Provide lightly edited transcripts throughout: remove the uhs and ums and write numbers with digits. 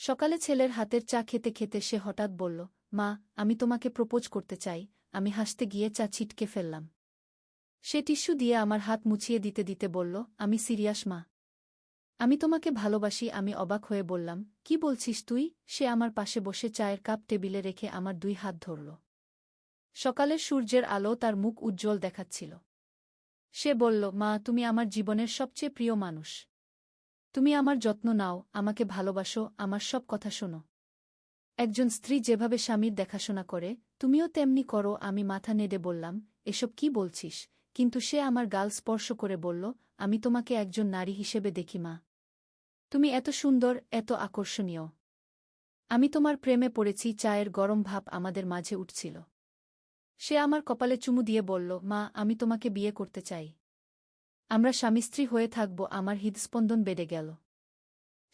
সকালে ছেলের হাতের চা খেতে খেতে সে হঠাৎ বলল, মা, আমি তোমাকে প্রপোজ করতে চাই। আমি হাসতে গিয়ে চা ছিটকে ফেললাম। সে টিস্যু দিয়ে আমার হাত মুছিয়ে দিতে দিতে বলল, আমি সিরিয়াস মা। আমি তোমাকে ভালোবাসি। আমি অবাক হয়ে বললাম, কি বলছিস তুই? সে আমার পাশে বসে চায়ের কাপ টেবিলে রেখে আমার 2 হাত ধরল। সকালের সূর্যের আলো তার মুখ উজ্জ্বল দেখাচ্ছিল। সে বলল, মা, তুমি আমার জীবনের সবচেয়ে প্রিয় মানুষ। তুমি আমার যত্ন নাও, আমাকে ভালোবাসো, আমার সব কথা শোনো। একজন স্ত্রী যেভাবে স্বামীর দেখাশোনা করে, তুমিও তেমনি করো। আমি মাথা নেড়ে বললাম, এসব কি বলছিস? কিন্তু সে আমার গাল স্পর্শ করে বলল, আমি তোমাকে একজন নারী হিসেবে দেখি মা। তুমি এত সুন্দর, এত আকর্ষণীয়। আমি তোমার প্রেমে পড়েছি। চায়ের গরম ভাব আমাদের মাঝে উঠছিল। সে আমার কপালে চুমু দিয়ে বলল, মা, আমি তোমাকে বিয়ে করতে চাই। আমরা স্বামী স্ত্রী হয়ে থাকব। আমার হৃদস্পন্দন বেড়ে গেল।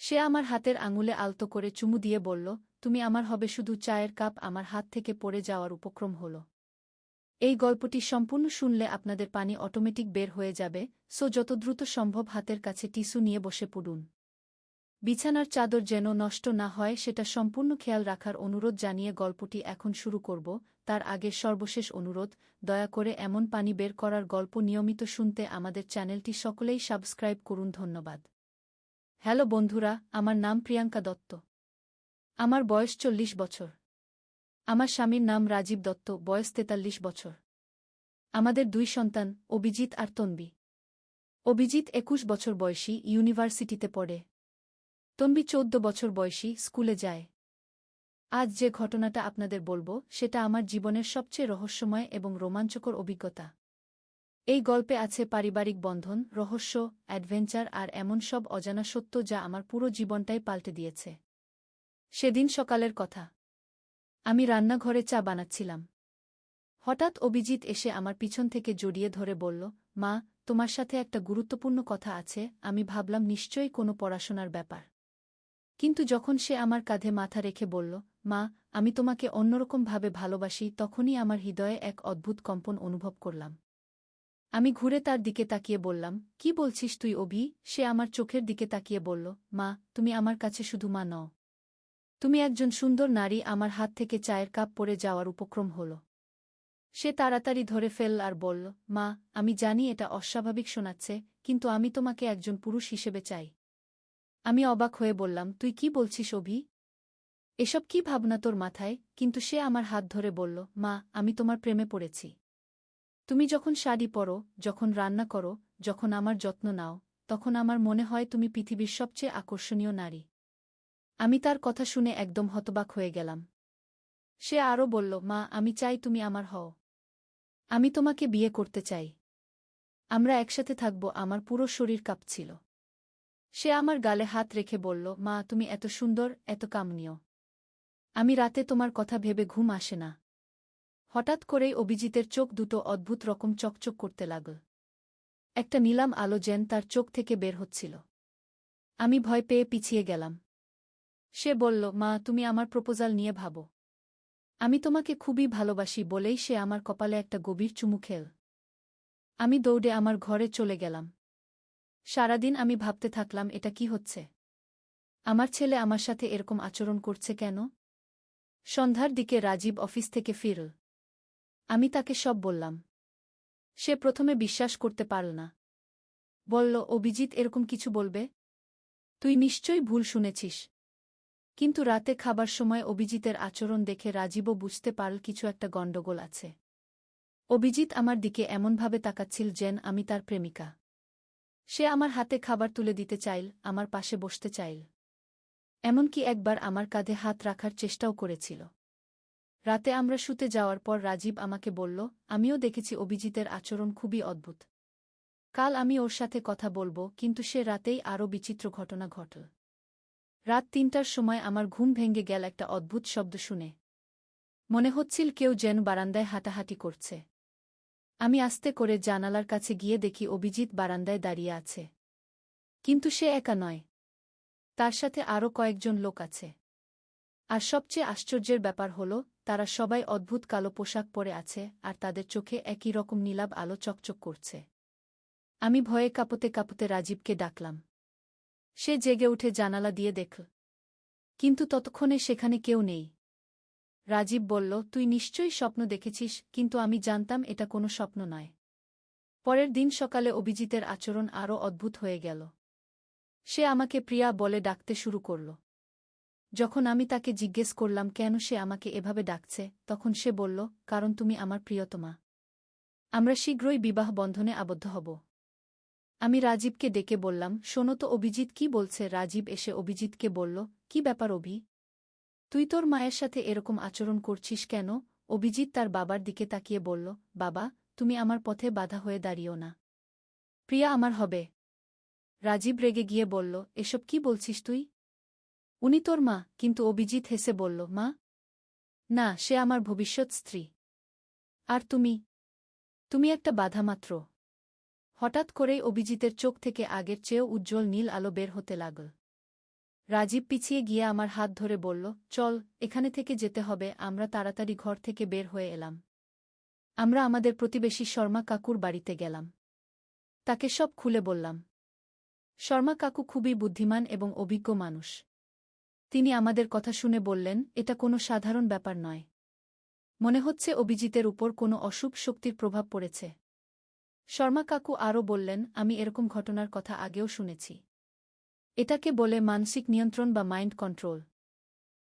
সে আমার হাতের আঙুলে আলতো করে চুমু দিয়ে বলল, তুমি আমার হবে। শুধু চায়ের কাপ আমার হাত থেকে পড়ে যাওয়ার উপক্রম হল। এই গল্পটি সম্পূর্ণ শুনলে আপনাদের পানি অটোমেটিক বের হয়ে যাবে, সো যত দ্রুত সম্ভব হাতের কাছে টিস্যু নিয়ে বসে পড়ুন। বিছানার চাদর যেন নষ্ট না হয় সেটা সম্পূর্ণ খেয়াল রাখার অনুরোধ জানিয়ে গল্পটি এখন শুরু করব। তার আগে সর্বশেষ অনুরোধ, দয়া করে এমন পানি বের করার গল্প নিয়মিত শুনতে আমাদের চ্যানেলটি সকলেই সাবস্ক্রাইব করুন। ধন্যবাদ। হ্যালো বন্ধুরা, আমার নাম প্রিয়াঙ্কা দত্ত। আমার বয়স 40 বছর। আমার স্বামীর নাম রাজীব দত্ত, বয়স 43 বছর। আমাদের 2 সন্তান, অভিজিৎ আর তন্বী। অভিজিৎ 21 বছর বয়সী, ইউনিভার্সিটিতে পড়ে। তন্বী 14 বছর বয়সী, স্কুলে যায়। আজ যে ঘটনাটা আপনাদের বলবো সেটা আমার জীবনের সবচেয়ে রহস্যময় এবং রোমাঞ্চকর অভিজ্ঞতা। এই গল্পে আছে পারিবারিক বন্ধন, রহস্য, অ্যাডভেঞ্চার আর এমন সব অজানা সত্য যা আমার পুরো জীবনটাই পাল্টে দিয়েছে। সেদিন সকালের কথা। আমি রান্নাঘরে চা বানাচ্ছিলাম। হঠাৎ অভিজিৎ এসে আমার পিছন থেকে জড়িয়ে ধরে বলল, মা, তোমার সাথে একটা গুরুত্বপূর্ণ কথা আছে। আমি ভাবলাম নিশ্চয়ই কোনো পড়াশোনার ব্যাপার। কিন্তু যখন সে আমার কাঁধে মাথা রেখে বলল, মা, আমি তোমাকে অন্যরকমভাবে ভালোবাসি, তখনই আমার হৃদয়ে এক অদ্ভুত কম্পন অনুভব করলাম। আমি ঘুরে তার দিকে তাকিয়ে বললাম, কি বলছিস তুই অভি? সে আমার চোখের দিকে তাকিয়ে বলল, মা, তুমি আমার কাছে শুধু মা নও। তুমি একজন সুন্দর নারী। আমার হাত থেকে চায়ের কাপ পড়ে যাওয়ার উপক্রম হল। সে তাড়াতাড়ি ধরে ফেলল আর বলল, মা, আমি জানি এটা অস্বাভাবিক শোনাচ্ছে, কিন্তু আমি তোমাকে একজন পুরুষ হিসেবে চাই। আমি অবাক হয়ে বললাম, তুই কি বলছিস অভি? এসব কি ভাবনা তোর মাথায়? কিন্তু সে আমার হাত ধরে বলল, মা, আমি তোমার প্রেমে পড়েছি। তুমি যখন শাড়ি পরো, যখন রান্না করো, যখন আমার যত্ন নাও, তখন আমার মনে হয় তুমি পৃথিবীর সবচেয়ে আকর্ষণীয় নারী। আমি তার কথা শুনে একদম হতবাক হয়ে গেলাম। সে আরও বলল, মা, আমি চাই তুমি আমার হও। আমি তোমাকে বিয়ে করতে চাই। আমরা একসাথে থাকব। আমার পুরো শরীর কাঁপছিল। সে আমার গালে হাত রেখে বলল, মা, তুমি এত সুন্দর, এত কামনীয়। আমি রাতে তোমার কথা ভেবে ঘুম আসে না। হঠাৎ করেই অভিজিতের চোখ দুটো অদ্ভুত রকম চকচক করতে লাগল। একটা নীলাম আলো যেন তার চোখ থেকে বের হচ্ছিল। আমি ভয় পেয়ে পিছিয়ে গেলাম। সে বলল, মা, তুমি আমার প্রপোজাল নিয়ে ভাবো। আমি তোমাকে খুবই ভালোবাসি বলেই সে আমার কপালে একটা গভীর চুমু খেল। আমি দৌড়ে আমার ঘরে চলে গেলাম। সারাদিন আমি ভাবতে থাকলাম, এটা কি হচ্ছে? আমার ছেলে আমার সাথে এরকম আচরণ করছে কেন? সন্ধ্যার দিকে রাজীব অফিস থেকে ফিরল। আমি তাকে সব বললাম। সে প্রথমে বিশ্বাস করতে পারল না। বলল, অভিজিৎ এরকম কিছু বলবে? তুই নিশ্চয়ই ভুল শুনেছিস। কিন্তু রাতে খাবার সময় অভিজিতের আচরণ দেখে রাজীবও বুঝতে পারল কিছু একটা গণ্ডগোল আছে। অভিজিৎ আমার দিকে এমনভাবে তাকাচ্ছিল যেন আমি তার প্রেমিকা। সে আমার হাতে খাবার তুলে দিতে চাইল, আমার পাশে বসতে চাইল। এমনকি একবার আমার কাঁধে হাত রাখার চেষ্টাও করেছিল। রাতে আমরা শুতে যাওয়ার পর রাজীব আমাকে বলল, আমিও দেখেছি অভিজিতের আচরণ খুবই অদ্ভুত। কাল আমি ওর সাথে কথা বলবো। কিন্তু সে রাতেই আরও বিচিত্র ঘটনা ঘটল। রাত 3টার সময় আমার ঘুম ভেঙে গেল একটা অদ্ভুত শব্দ শুনে। মনে হচ্ছিল কেউ যেন বারান্দায় হাঁটাহাঁটি করছে। আমি আস্তে করে জানালার কাছে গিয়ে দেখি অভিজিৎ বারান্দায় দাঁড়িয়ে আছে। কিন্তু সে একা নয়। তার সাথে আরও কয়েকজন লোক আছে। আর সবচেয়ে আশ্চর্যের ব্যাপার হল, তারা সবাই অদ্ভুত কালো পোশাক পরে আছে আর তাদের চোখে একই রকম নীলাভ আলো চকচক করছে। আমি ভয়ে কাঁপতে কাঁপতে রাজীবকে ডাকলাম। সে জেগে উঠে জানালা দিয়ে দেখল। কিন্তু ততক্ষণে সেখানে কেউ নেই। রাজীব বলল, তুই নিশ্চয়ই স্বপ্ন দেখেছিস, কিন্তু আমি জানতাম এটা কোনো স্বপ্ন নয়। পরের দিন সকালে অভিজিতের আচরণ আরও অদ্ভুত হয়ে গেল। সে আমাকে প্রিয়া বলে ডাকতে শুরু করল। যখন আমি তাকে জিজ্ঞেস করলাম কেন সে আমাকে এভাবে ডাকছে, তখন সে বলল, কারণ তুমি আমার প্রিয়তমা। আমরা শীঘ্রই বিবাহ বন্ধনে আবদ্ধ হব। আমি রাজীবকে ডেকে বললাম, শোনো তো অভিজিৎ কি বলছে। রাজীব এসে অভিজিৎকে বলল, কি ব্যাপার অভি? তুই তোর মায়ের সাথে এরকম আচরণ করছিস কেন? অভিজিৎ তার বাবার দিকে তাকিয়ে বলল, বাবা, তুমি আমার পথে বাধা হয়ে দাঁড়িও না। প্রিয়া আমার হবে। রাজীব রেগে গিয়ে বলল, এসব কি বলছিস তুই? উনি তোর মা। কিন্তু অভিজিৎ হেসে বলল, মা? না, সে আমার ভবিষ্যৎ স্ত্রী। আর তুমি? তুমি একটা বাধা মাত্র। হঠাৎ করেই অভিজিতের চোখ থেকে আগের চেয়েও উজ্জ্বল নীল আলো বের হতে লাগল। রাজীব পিছিয়ে গিয়ে আমার হাত ধরে বলল, চল, এখানে থেকে যেতে হবে। আমরা তাড়াতাড়ি ঘর থেকে বের হয়ে এলাম। আমরা আমাদের প্রতিবেশী শর্মা কাকুর বাড়িতে গেলাম। তাকে সব খুলে বললাম। শর্মা কাকু খুবই বুদ্ধিমান এবং অভিজ্ঞ মানুষ। তিনি আমাদের কথা শুনে বললেন, এটা কোনো সাধারণ ব্যাপার নয়। মনে হচ্ছে অভিজিতের উপর কোনো অশুভ শক্তির প্রভাব পড়েছে। শর্মা কাকু আরও বললেন, আমি এরকম ঘটনার কথা আগেও শুনেছি। এটাকে বলে মানসিক নিয়ন্ত্রণ বা মাইন্ড কন্ট্রোল।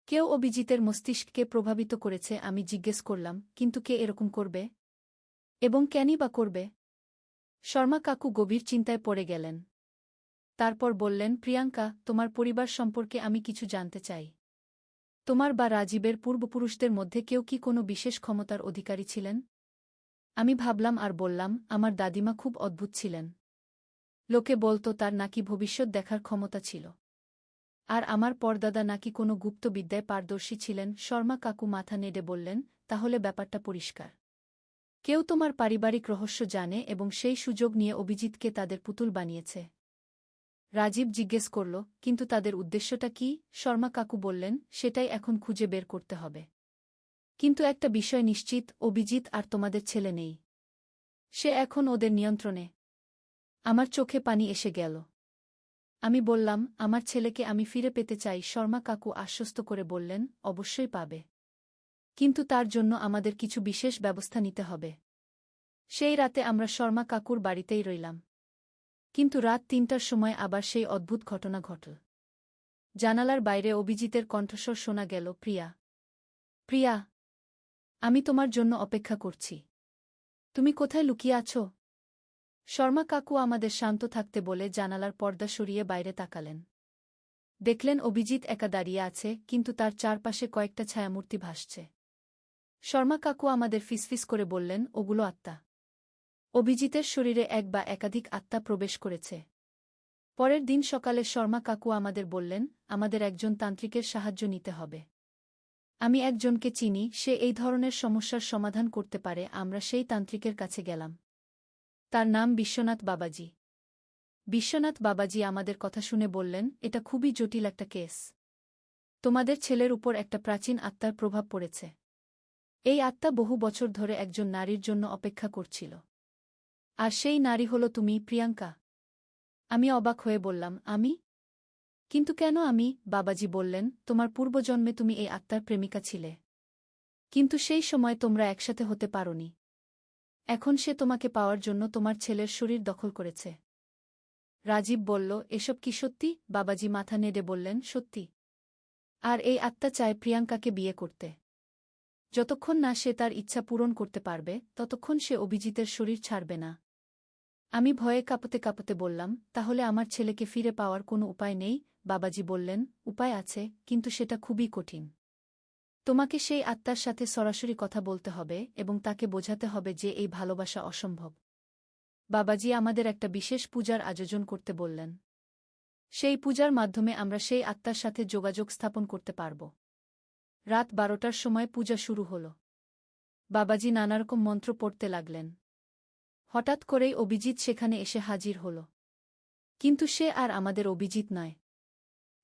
কেউ অভিজিতের মস্তিষ্ককে প্রভাবিত করেছে। আমি জিজ্ঞেস করলাম, কিন্তু কে এরকম করবে? এবং কেনই বা করবে? শর্মা কাকু গভীর চিন্তায় পড়ে গেলেন। তারপর বললেন, প্রিয়াঙ্কা, তোমার পরিবার সম্পর্কে আমি কিছু জানতে চাই। তোমার বা রাজীবের পূর্বপুরুষদের মধ্যে কেউ কি কোনো বিশেষ ক্ষমতার অধিকারী ছিলেন? আমি ভাবলাম আর বললাম, আমার দাদিমা খুব অদ্ভুত ছিলেন। লোকে বলতো তার নাকি ভবিষ্যৎ দেখার ক্ষমতা ছিল। আর আমার পরদাদা নাকি কোনো গুপ্ত বিদ্যায় পারদর্শী ছিলেন। শর্মা কাকু মাথা নেড়ে বললেন, তাহলে ব্যাপারটা পরিষ্কার। কেউ তোমার পারিবারিক রহস্য জানে এবং সেই সুযোগ নিয়ে অভিজিৎকে তাদের পুতুল বানিয়েছে। রাজীব জিজ্ঞেস করল, কিন্তু তাদের উদ্দেশ্যটা কি? শর্মা কাকু বললেন, সেটাই এখন খুঁজে বের করতে হবে। কিন্তু একটা বিষয় নিশ্চিত, অভিজিৎ আর তোমাদের ছেলে নেই। সে এখন ওদের নিয়ন্ত্রণে। আমার চোখে পানি এসে গেল। আমি বললাম, আমার ছেলেকে আমি ফিরে পেতে চাই। শর্মা কাকু আশ্বস্ত করে বললেন, অবশ্যই পাবে। কিন্তু তার জন্য আমাদের কিছু বিশেষ ব্যবস্থা নিতে হবে। সেই রাতে আমরা শর্মা কাকুর বাড়িতেই রইলাম। কিন্তু রাত ৩টার সময় আবার সেই অদ্ভুত ঘটনা ঘটল। জানালার বাইরে অভিজিতের কণ্ঠস্বর শোনা গেল, প্রিয়া, প্রিয়া, আমি তোমার জন্য অপেক্ষা করছি। তুমি কোথায় লুকিয়ে আছো? শর্মা কাকু আমাদের শান্ত থাকতে বলে জানালার পর্দা সরিয়ে বাইরে তাকালেন। দেখলেন অভিজিৎ একা দাঁড়িয়ে আছে, কিন্তু তার চারপাশে কয়েকটা ছায়ামূর্তি ভাসছে। শর্মা কাকু আমাদের ফিসফিস করে বললেন, ওগুলো আত্মা। অভিজিতের শরীরে এক বা একাধিক আত্মা প্রবেশ করেছে। পরের দিন সকালে শর্মা কাকু আমাদের বললেন, আমাদের একজন তান্ত্রিকের সাহায্য নিতে হবে। আমি একজনকে চিনি, সে এই ধরনের সমস্যার সমাধান করতে পারে। আমরা সেই তান্ত্রিকের কাছে গেলাম। তার নাম বিশ্বনাথ বাবাজি। বিশ্বনাথ বাবাজি আমাদের কথা শুনে বললেন, এটা খুবই জটিল একটা কেস। তোমাদের ছেলের উপর একটা প্রাচীন আত্মার প্রভাব পড়েছে। এই আত্মা বহু বছর ধরে একজন নারীর জন্য অপেক্ষা করছিল। আর সেই নারী হল তুমি, প্রিয়াঙ্কা। আমি অবাক হয়ে বললাম, আমি? কিন্তু কেন আমি? বাবাজি বললেন, তোমার পূর্বজন্মে তুমি এই আত্মার প্রেমিকা ছিলে। কিন্তু সেই সময় তোমরা একসাথে হতে পারোনি। এখন সে তোমাকে পাওয়ার জন্য তোমার ছেলের শরীর দখল করেছে। রাজীব বলল, এসব কি সত্যি? বাবাজি মাথা নেড়ে বললেন, সত্যি। আর এই আত্মা চায় প্রিয়াঙ্কাকে বিয়ে করতে। যতক্ষণ না সে তার ইচ্ছা পূরণ করতে পারবে, ততক্ষণ সে অভিজিতের শরীর ছাড়বে না। আমি ভয়ে কাঁপতে কাঁপতে বললাম, তাহলে আমার ছেলেকে ফিরে পাওয়ার কোনো উপায় নেই? বাবাজি বললেন, উপায় আছে, কিন্তু সেটা খুবই কঠিন। তোমাকে সেই আত্মার সাথে সরাসরি কথা বলতে হবে এবং তাকে বোঝাতে হবে যে এই ভালোবাসা অসম্ভব। বাবাজি আমাদের একটা বিশেষ পূজার আয়োজন করতে বললেন। সেই পূজার মাধ্যমে আমরা সেই আত্মার সাথে যোগাযোগ স্থাপন করতে পারব। রাত 12টার সময় পূজা শুরু হল। বাবাজি নানারকম মন্ত্র পড়তে লাগলেন। হঠাৎ করেই অভিজিৎ সেখানে এসে হাজির হল। কিন্তু সে আর আমাদের অভিজিৎ নয়।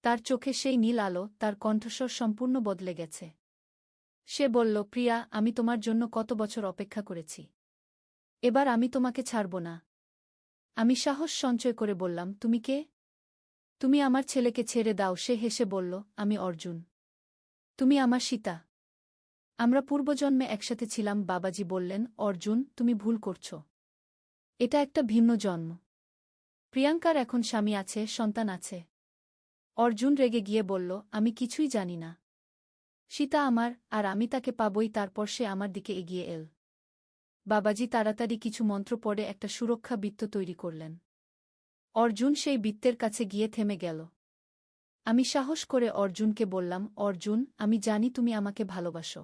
তার চোখে সেই নীল আলো, তার কণ্ঠস্বর সম্পূর্ণ বদলে গেছে। সে বলল, প্রিয়া, আমি তোমার জন্য কত বছর অপেক্ষা করেছি। এবার আমি তোমাকে ছাড়ব না। আমি সাহস সঞ্চয় করে বললাম, তুমি কে? তুমি আমার ছেলেকে ছেড়ে দাও। সে হেসে বলল, আমি অর্জুন। তুমি আমার সীতা। আমরা পূর্বজন্মে একসাথে ছিলাম। বাবাজি বললেন, অর্জুন, তুমি ভুল করছ। এটা একটা ভিন্ন জন্ম। প্রিয়াঙ্কার এখন স্বামী আছে, সন্তান আছে। অর্জুন রেগে গিয়ে বলল, আমি কিছুই জানি না। সীতা আমার, আর আমি তাকে পাবই। তারপর সে আমার দিকে এগিয়ে এল। বাবাজি তাড়াতাড়ি কিছু মন্ত্র পড়ে একটা সুরক্ষা বৃত্ত তৈরি করলেন। অর্জুন সেই বৃত্তের কাছে গিয়ে থেমে গেল। আমি সাহস করে অর্জুনকে বললাম, অর্জুন, আমি জানি তুমি আমাকে ভালোবাসো।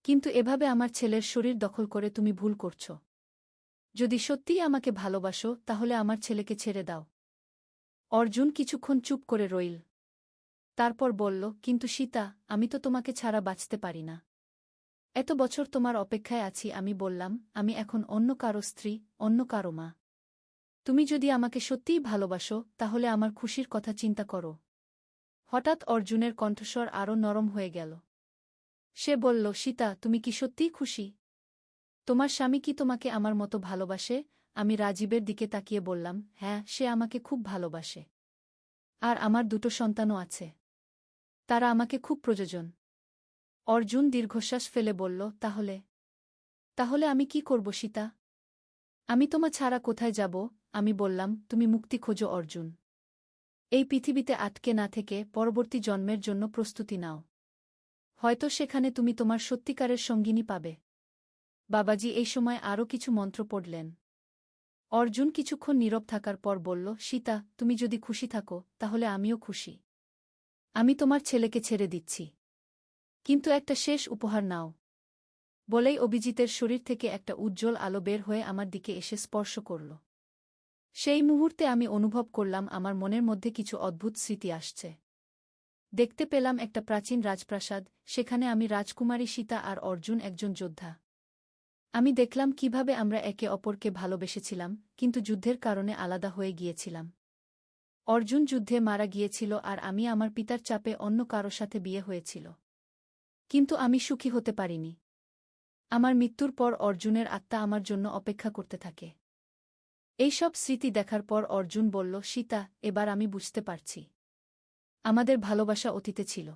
কিন্তু এভাবে আমার ছেলের শরীর দখল করে তুমি ভুল করছ। যদি সত্যিই আমাকে ভালোবাসো তাহলে আমার ছেলেকে ছেড়ে দাও। অর্জুন কিছুক্ষণ চুপ করে রইল। তারপর বলল, কিন্তু সীতা, আমি তো তোমাকে ছাড়া বাঁচতে পারি না। এত বছর তোমার অপেক্ষায় আছি। আমি বললাম, আমি এখন অন্য কারো স্ত্রী, অন্য কারো মা। তুমি যদি আমাকে সত্যিই ভালোবাসো তাহলে আমার খুশির কথা চিন্তা করো। হঠাৎ অর্জুনের কণ্ঠস্বর আরও নরম হয়ে গেল। সে বলল, সীতা, তুমি কি সত্যিই খুশি? তোমার স্বামী কি তোমাকে আমার মতো ভালোবাসে? আমি রাজীবের দিকে তাকিয়ে বললাম, হ্যাঁ, সে আমাকে খুব ভালোবাসে। আর আমার দুটো সন্তানও আছে। তারা আমাকে খুব প্রয়োজন। অর্জুন দীর্ঘশ্বাস ফেলে বলল, তাহলে তাহলে আমি কি করব সীতা? আমি তোমা ছাড়া কোথায় যাব? আমি বললাম, তুমি মুক্তি খোঁজো অর্জুন। এই পৃথিবীতে আটকে না থেকে পরবর্তী জন্মের জন্য প্রস্তুতি নাও। হয়তো সেখানে তুমি তোমার সত্যিকারের সঙ্গিনী পাবে। বাবাজি এই সময় আরও কিছু মন্ত্র পড়লেন। অর্জুন কিছুক্ষণ নীরব থাকার পর বলল, সীতা, তুমি যদি খুশি থাকো তাহলে আমিও খুশি। আমি তোমার ছেলেকে ছেড়ে দিচ্ছি। কিন্তু একটা শেষ উপহার নাও। বলেই অভিজিতের শরীর থেকে একটা উজ্জ্বল আলো বের হয়ে আমার দিকে এসে স্পর্শ করল। সেই মুহূর্তে আমি অনুভব করলাম আমার মনের মধ্যে কিছু অদ্ভুত স্মৃতি আসছে। দেখতে পেলাম একটা প্রাচীন রাজপ্রাসাদ, সেখানে আমি রাজকুমারী সীতা আর অর্জুন একজন যোদ্ধা। আমি দেখলাম কিভাবে আমরা একে অপরকে ভালোবেসেছিলাম, কিন্তু যুদ্ধের কারণে আলাদা হয়ে গিয়েছিলাম। অর্জুন যুদ্ধে মারা গিয়েছিল আর আমি আমার পিতার চাপে অন্য কারো সাথে বিয়ে হয়েছিল। কিন্তু আমি সুখী হতে পারিনি। আমার মৃত্যুর পর অর্জুনের আত্মা আমার জন্য অপেক্ষা করতে থাকে। এইসব স্মৃতি দেখার পর অর্জুন বলল, সীতা, এবার আমি বুঝতে পারছি। আমাদের ভালোবাসা অতীতে ছিল।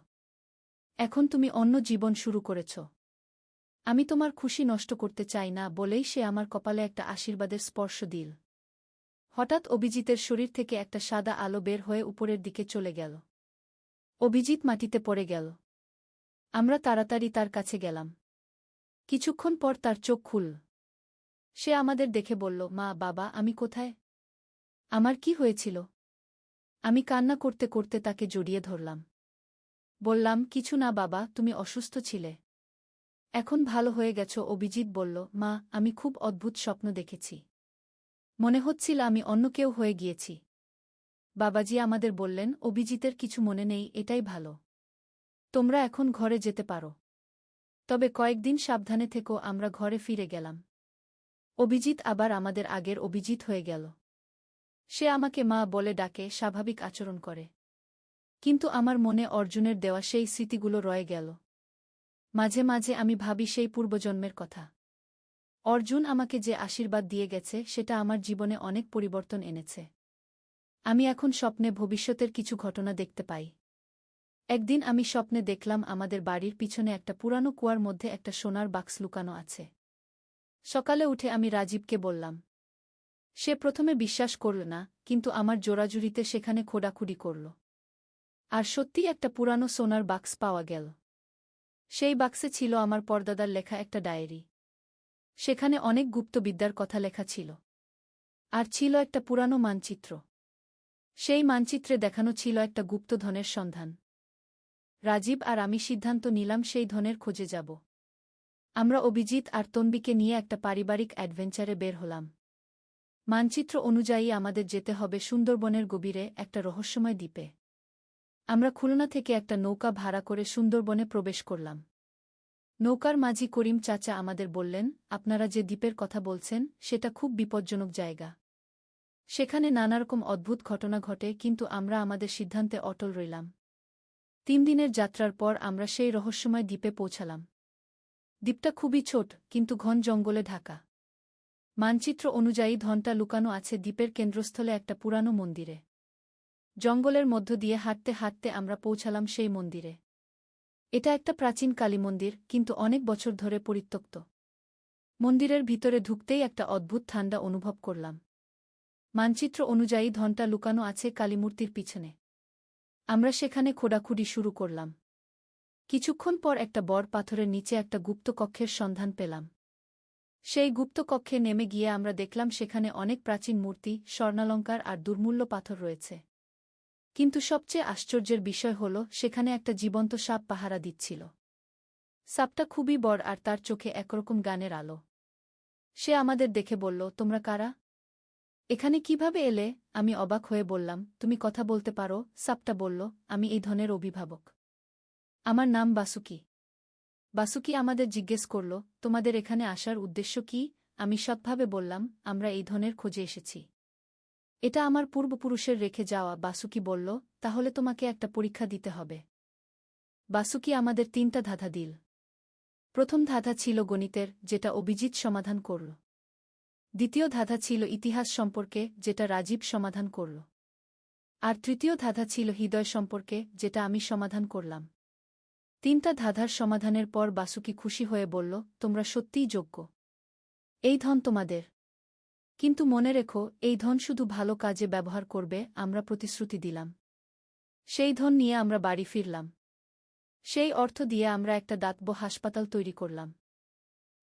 এখন তুমি অন্য জীবন শুরু করেছ। আমি তোমার খুশি নষ্ট করতে চাই না। বলেই সে আমার কপালে একটা আশীর্বাদের স্পর্শ দিল। হঠাৎ অভিজিতের শরীর থেকে একটা সাদা আলো বের হয়ে উপরের দিকে চলে গেল। অভিজিৎ মাটিতে পড়ে গেল। আমরা তাড়াতাড়ি তার কাছে গেলাম। কিছুক্ষণ পর তার চোখ খুলল। সে আমাদের দেখে বলল, মা, বাবা, আমি কোথায়? আমার কি হয়েছিল? আমি কান্না করতে করতে তাকে জড়িয়ে ধরলাম। বললাম, কিছু না বাবা, তুমি অসুস্থ ছিলে। এখন ভালো হয়ে গেছ। অভিজিৎ বলল, মা, আমি খুব অদ্ভুত স্বপ্ন দেখেছি। মনে হচ্ছিল আমি অন্য কেউ হয়ে গিয়েছি। বাবাজি আমাদের বললেন, অভিজিতের কিছু মনে নেই, এটাই ভালো। তোমরা এখন ঘরে যেতে পারো। তবে কয়েকদিন সাবধানে থেকো। আমরা ঘরে ফিরে গেলাম। অভিজিৎ আবার আমাদের আগের অভিজিৎ হয়ে গেল। সে আমাকে মা বলে ডাকে, স্বাভাবিক আচরণ করে। কিন্তু আমার মনে অর্জুনের দেওয়া সেই স্মৃতিগুলো রয়ে গেল। মাঝে মাঝে আমি ভাবি সেই পূর্বজন্মের কথা। অর্জুন আমাকে যে আশীর্বাদ দিয়ে গেছে সেটা আমার জীবনে অনেক পরিবর্তন এনেছে। আমি এখন স্বপ্নে ভবিষ্যতের কিছু ঘটনা দেখতে পাই। একদিন আমি স্বপ্নে দেখলাম আমাদের বাড়ির পিছনে একটা পুরানো কুয়ার মধ্যে একটা সোনার বাক্স লুকানো আছে। সকালে উঠে আমি রাজীবকে বললাম। সে প্রথমে বিশ্বাস করল না, কিন্তু আমার জোরাজুরিতে সেখানে খোঁড়াখুড়ি করল। আর সত্যিই একটা পুরানো সোনার বাক্স পাওয়া গেল। সেই বাক্সে ছিল আমার পরদাদার লেখা একটা ডায়েরি। সেখানে অনেক গুপ্তবিদ্যার কথা লেখা ছিল। আর ছিল একটা পুরানো মানচিত্র। সেই মানচিত্রে দেখানো ছিল একটা গুপ্তধনের সন্ধান। রাজীব আর আমি সিদ্ধান্ত নিলাম সেই ধনের খোঁজে যাব। আমরা অভিজিৎ আর তন্বীকে নিয়ে একটা পারিবারিক অ্যাডভেঞ্চারে বের হলাম। মানচিত্র অনুযায়ী আমাদের যেতে হবে সুন্দরবনের গভীরে একটা রহস্যময় দ্বীপে। আমরা খুলনা থেকে একটা নৌকা ভাড়া করে সুন্দরবনে প্রবেশ করলাম। নৌকার মাঝি করিম চাচা আমাদের বললেন, আপনারা যে দ্বীপের কথা বলছেন সেটা খুব বিপজ্জনক জায়গা। সেখানে নানারকম অদ্ভুত ঘটনা ঘটে। কিন্তু আমরা আমাদের সিদ্ধান্তে অটল রইলাম। 3 দিনের যাত্রার পর আমরা সেই রহস্যময় দ্বীপে পৌঁছালাম। দ্বীপটা খুবই ছোট, কিন্তু ঘন জঙ্গলে ঢাকা। মানচিত্র অনুযায়ী ধনটা লুকানো আছে দ্বীপের কেন্দ্রস্থলে একটা পুরানো মন্দিরে। জঙ্গলের মধ্য দিয়ে হাঁটতে হাঁটতে আমরা পৌঁছালাম সেই মন্দিরে। এটা একটা প্রাচীন কালী মন্দির, কিন্তু অনেক বছর ধরে পরিত্যক্ত। মন্দিরের ভিতরে ঢুকতেই একটা অদ্ভুত ঠান্ডা অনুভব করলাম। মানচিত্র অনুযায়ী ধনটা লুকানো আছে কালীমূর্তির পিছনে। আমরা সেখানে খোঁড়াখুঁড়ি শুরু করলাম। কিছুক্ষণ পর একটা বড় পাথরের নিচে একটা গুপ্ত কক্ষের সন্ধান পেলাম। সেই গুপ্ত কক্ষে নেমে গিয়ে আমরা দেখলাম সেখানে অনেক প্রাচীন মূর্তি, স্বর্ণালঙ্কার আর দুর্মূল্য পাথর রয়েছে। কিন্তু সবচেয়ে আশ্চর্যের বিষয় হল সেখানে একটা জীবন্ত সাপ পাহারা দিচ্ছিল। সাপটা খুবই বড় আর তার চোখে একরকম গানের আলো। সে আমাদের দেখে বলল, তোমরা কারা? এখানে কিভাবে এলে? আমি অবাক হয়ে বললাম, তুমি কথা বলতে পারো? সাপটা বলল, আমি এই ধনের অভিভাবক। আমার নাম বাসুকি। বাসুকি আমাদের জিজ্ঞেস করল, তোমাদের এখানে আসার উদ্দেশ্য কি? আমি সৎভাবে বললাম, আমরা এই ধনের খোঁজে এসেছি। এটা আমার পূর্বপুরুষের রেখে যাওয়া। বাসুকি বলল, তাহলে তোমাকে একটা পরীক্ষা দিতে হবে। বাসুকি আমাদের 3টা ধাঁধা দিল। প্রথম ধাঁধা ছিল গণিতের, যেটা অভিজিৎ সমাধান করল। দ্বিতীয় ধাঁধা ছিল ইতিহাস সম্পর্কে, যেটা রাজীব সমাধান করল। আর তৃতীয় ধাঁধা ছিল হৃদয় সম্পর্কে, যেটা আমি সমাধান করলাম। 3টা ধাঁধার সমাধানের পর বাসুকি খুশি হয়ে বলল, তোমরা সত্যিই যোগ্য। এই ধন তোমাদের। কিন্তু মনে রেখো, এই ধন শুধু ভালো কাজে ব্যবহার করবে, আমরা প্রতিশ্রুতি দিলাম। সেই ধন নিয়ে আমরা বাড়ি ফিরলাম। সেই অর্থ দিয়ে আমরা একটা দাতব্য হাসপাতাল তৈরি করলাম।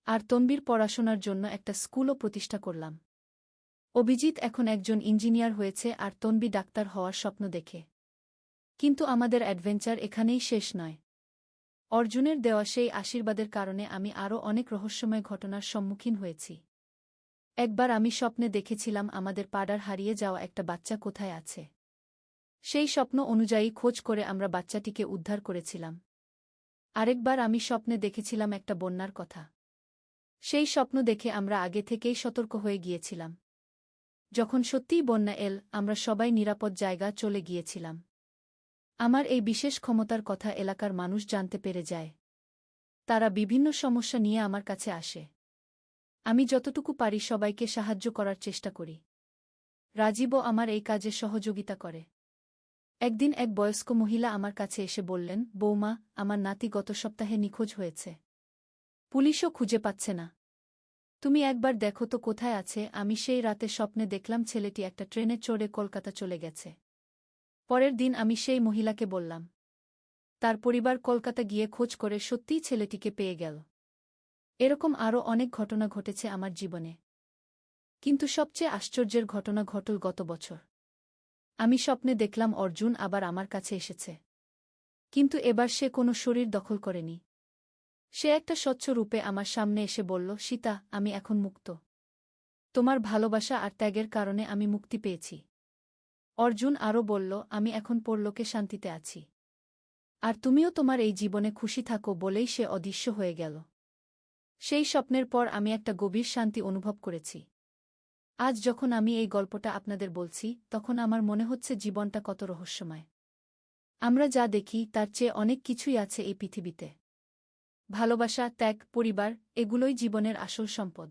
আর তনবীর পড়াশোনার জন্য একটা স্কুলও প্রতিষ্ঠা করলাম। অভিজিৎ এখন একজন ইঞ্জিনিয়ার হয়েছে আর তনবী ডাক্তার হওয়ার স্বপ্ন দেখে। কিন্তু আমাদের অ্যাডভেঞ্চার এখানেই শেষ নয়। অর্জুনের দেওয়া সেই আশীর্বাদের কারণে আমি আরও অনেক রহস্যময় ঘটনার সম্মুখীন হয়েছি। একবার আমি স্বপ্নে দেখেছিলাম আমাদের পাড়ার হারিয়ে যাওয়া একটা বাচ্চা কোথায় আছে। সেই স্বপ্ন অনুযায়ী খোঁজ করে আমরা বাচ্চাটিকে উদ্ধার করেছিলাম। আরেকবার আমি স্বপ্নে দেখেছিলাম একটা বন্যার কথা। সেই স্বপ্ন দেখে আমরা আগে থেকেই সতর্ক হয়ে গিয়েছিলাম। যখন সত্যিই বন্যা এল, আমরা সবাই নিরাপদ জায়গা চলে গিয়েছিলাম। আমার এই বিশেষ ক্ষমতার কথা এলাকার মানুষ জানতে পেরে যায়। তারা বিভিন্ন সমস্যা নিয়ে আমার কাছে আসে। আমি যতটুকু পারি সবাইকে সাহায্য করার চেষ্টা করি। রাজীবও আমার এই কাজে সহযোগিতা করে। একদিন এক বয়স্ক মহিলা আমার কাছে এসে বললেন, বৌমা, আমার নাতি গত সপ্তাহে নিখোঁজ হয়েছে। পুলিশও খুঁজে পাচ্ছে না। তুমি একবার দেখো তো কোথায় আছে। আমি সেই রাতে স্বপ্নে দেখলাম ছেলেটি একটা ট্রেনে চড়ে কলকাতা চলে গেছে। পরের দিন আমি সেই মহিলাকে বললাম। তার পরিবার কলকাতা গিয়ে খোঁজ করে সত্যিই ছেলেটিকে পেয়ে গেল। এরকম আরও অনেক ঘটনা ঘটেছে আমার জীবনে। কিন্তু সবচেয়ে আশ্চর্যের ঘটনা ঘটল গত বছর। আমি স্বপ্নে দেখলাম অর্জুন আবার আমার কাছে এসেছে। কিন্তু এবার সে কোনো শরীর দখল করেনি। সে একটা স্বচ্ছ রূপে আমার সামনে এসে বলল, সীতা, আমি এখন মুক্ত। তোমার ভালোবাসা আর ত্যাগের কারণে আমি মুক্তি পেয়েছি। অর্জুন আরও বলল, আমি এখন পরলোকে শান্তিতে আছি। আর তুমিও তোমার এই জীবনে খুশি থাকো। বলেই সে অদৃশ্য হয়ে গেল। সেই স্বপ্নের পর আমি একটা গভীর শান্তি অনুভব করেছি। আজ যখন আমি এই গল্পটা আপনাদের বলছি, তখন আমার মনে হচ্ছে জীবনটা কত রহস্যময়। আমরা যা দেখি তার চেয়ে অনেক কিছুই আছে এই পৃথিবীতে। ভালোবাসা, ত্যাগ, পরিবার, এগুলোই জীবনের আসল সম্পদ।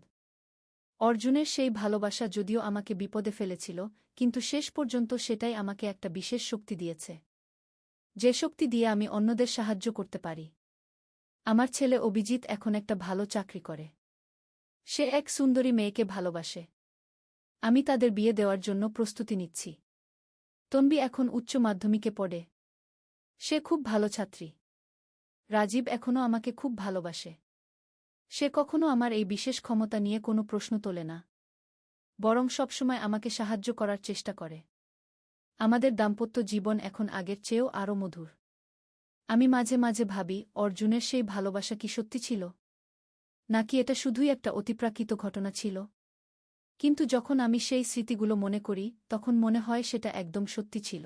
অর্জুনের সেই ভালোবাসা যদিও আমাকে বিপদে ফেলেছিল, কিন্তু শেষ পর্যন্ত সেটাই আমাকে একটা বিশেষ শক্তি দিয়েছে। যে শক্তি দিয়ে আমি অন্যদের সাহায্য করতে পারি। আমার ছেলে অভিজিৎ এখন একটা ভালো চাকরি করে। সে এক সুন্দরী মেয়েকে ভালোবাসে। আমি তাদের বিয়ে দেওয়ার জন্য প্রস্তুতি নিচ্ছি। তনবী এখন উচ্চ মাধ্যমিকে পড়ে। সে খুব ভালো ছাত্রী। রাজীব এখনও আমাকে খুব ভালোবাসে। সে কখনো আমার এই বিশেষ ক্ষমতা নিয়ে কোনো প্রশ্ন তোলে না, বরং সবসময় আমাকে সাহায্য করার চেষ্টা করে। আমাদের দাম্পত্য জীবন এখন আগের চেয়েও আরও মধুর। আমি মাঝে মাঝে ভাবি, অর্জুনের সেই ভালোবাসা কি সত্যি ছিল, নাকি এটা শুধুই একটা অতিপ্রাকৃত ঘটনা ছিল। কিন্তু যখন আমি সেই স্মৃতিগুলো মনে করি, তখন মনে হয় সেটা একদম সত্যি ছিল।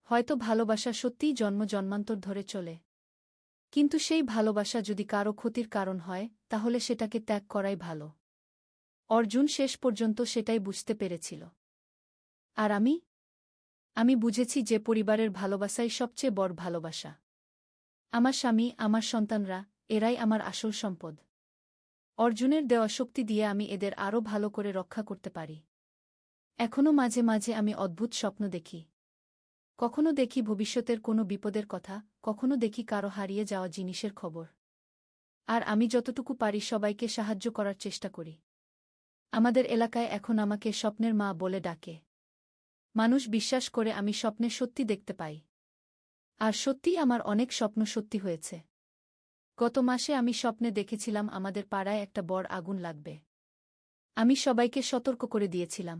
হয়তো ভালোবাসা সত্যিই জন্ম জন্মান্তর ধরে চলে। কিন্তু সেই ভালোবাসা যদি কারো ক্ষতির কারণ হয়, তাহলে সেটাকে ত্যাগ করাই ভালো। অর্জুন শেষ পর্যন্ত সেটাই বুঝতে পেরেছিল। আর আমি বুঝেছি যে পরিবারের ভালোবাসাই সবচেয়ে বড় ভালোবাসা। আমার স্বামী, আমার সন্তানরা, এরাই আমার আসল সম্পদ। অর্জুনের দেওয়া শক্তি দিয়ে আমি এদের আরও ভালো করে রক্ষা করতে পারি। এখনও মাঝে মাঝে আমি অদ্ভুত স্বপ্ন দেখি। কখনো দেখি ভবিষ্যতের কোনো বিপদের কথা, কখনো দেখি কারো হারিয়ে যাওয়া জিনিসের খবর। আর আমি যতটুকু পারি সবাইকে সাহায্য করার চেষ্টা করি। আমাদের এলাকায় এখন আমাকে স্বপ্নের মা বলে ডাকে। মানুষ বিশ্বাস করে আমি স্বপ্নে সত্যি দেখতে পাই। আর সত্যিই আমার অনেক স্বপ্ন সত্যি হয়েছে। গত মাসে আমি স্বপ্নে দেখেছিলাম আমাদের পাড়ায় একটা বড় আগুন লাগবে। আমি সবাইকে সতর্ক করে দিয়েছিলাম।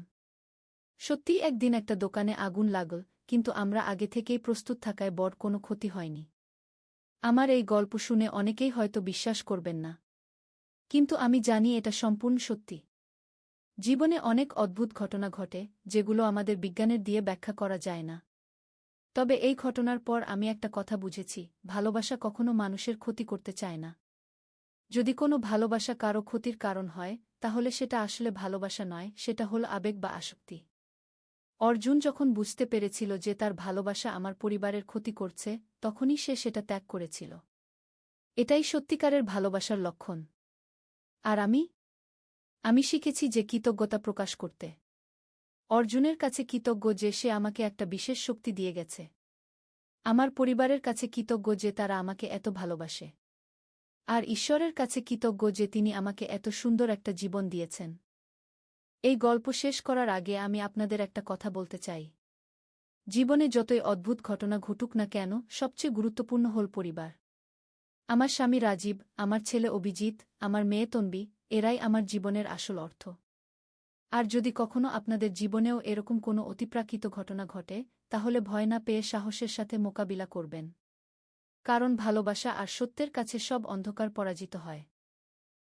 সত্যিই একদিন একটা দোকানে আগুন লাগল, কিন্তু আমরা আগে থেকেই প্রস্তুত থাকায় বড় কোনো ক্ষতি হয়নি। আমার এই গল্প শুনে অনেকেই হয়তো বিশ্বাস করবেন না, কিন্তু আমি জানি এটা সম্পূর্ণ সত্যি। জীবনে অনেক অদ্ভুত ঘটনা ঘটে, যেগুলো আমাদের বিজ্ঞানের দিয়ে ব্যাখ্যা করা যায় না। তবে এই ঘটনার পর আমি একটা কথা বুঝেছি, ভালোবাসা কখনো মানুষের ক্ষতি করতে চায় না। যদি কোনো ভালোবাসা কারো ক্ষতির কারণ হয়, তাহলে সেটা আসলে ভালোবাসা নয়, সেটা হল আবেগ বা আসক্তি। অর্জুন যখন বুঝতে পেরেছিল যে তার ভালোবাসা আমার পরিবারের ক্ষতি করছে, তখনই সে সেটা ত্যাগ করেছিল। এটাই সত্যিকারের ভালোবাসার লক্ষণ। আর আমি শিখেছি যে কৃতজ্ঞতা প্রকাশ করতে। অর্জুনের কাছে কৃতজ্ঞ যে সে আমাকে একটা বিশেষ শক্তি দিয়ে গেছে। আমার পরিবারের কাছে কৃতজ্ঞ যে তারা আমাকে এত ভালোবাসে। আর ঈশ্বরের কাছে কৃতজ্ঞ যে তিনি আমাকে এত সুন্দর একটা জীবন দিয়েছেন। এই গল্প শেষ করার আগে আমি আপনাদের একটা কথা বলতে চাই। জীবনে যতই অদ্ভুত ঘটনা ঘটুক না কেন, সবচেয়ে গুরুত্বপূর্ণ হল পরিবার। আমার স্বামী রাজীব, আমার ছেলে অভিজিৎ, আমার মেয়ে তন্বী, এরাই আমার জীবনের আসল অর্থ। আর যদি কখনো আপনাদের জীবনেও এরকম কোনো অতিপ্রাকৃত ঘটনা ঘটে, তাহলে ভয় না পেয়ে সাহসের সাথে মোকাবিলা করবেন। কারণ ভালোবাসা আর সত্যের কাছে সব অন্ধকার পরাজিত হয়।